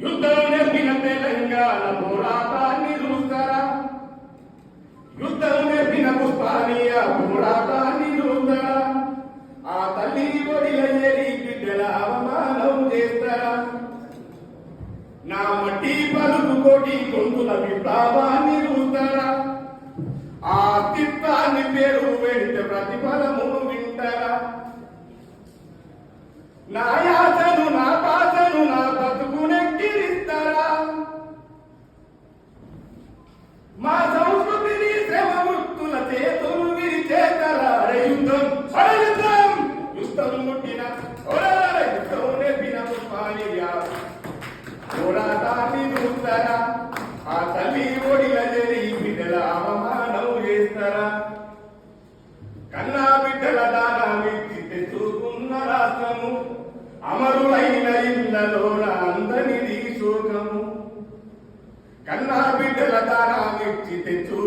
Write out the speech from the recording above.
యుద్ధం నేర్పిన తెలంగాణ పోరాటాన్ని చూస్తారా? యుద్ధం నేర్పిన పుష్పానీయ పోరాటాన్ని చూస్తారా? ఆ తల్లి ఒడిల చేరి బిడ్డల అవమానం చేస్తారా? నా మట్టి పలుకు కోటి గొంతుల విప్లవాన్ని చూస్తారా? ఆ అస్తిత్వాన్ని పేరు వెంట ప్రతిఫలము వింటారా? నా యాతను నా బాధను నా బతుకునెక్కిరిస్తారా? మా సంస్కృతిని శ్రమ వృత్తుల చేతులు విరిచేస్తారా? యుద్ధం యుద్ధం యుద్ధం ముట్టిన యుద్ధం నేర్పిన పుష్పానియా పోరాటాన్ని చూస్తారా? ఆ తల్లి ఒడిల జరి బిడ్డల అవమానం చేస్తారా? కన్నా బిడ్డల దానామిచ్చి తెచ్చుకున్న రాష్ట్రము అమరులైన ఇళ్లలోన అందరిది శోకము. కన్నా బిడ్డల దానామిచ్చి తెచ్చు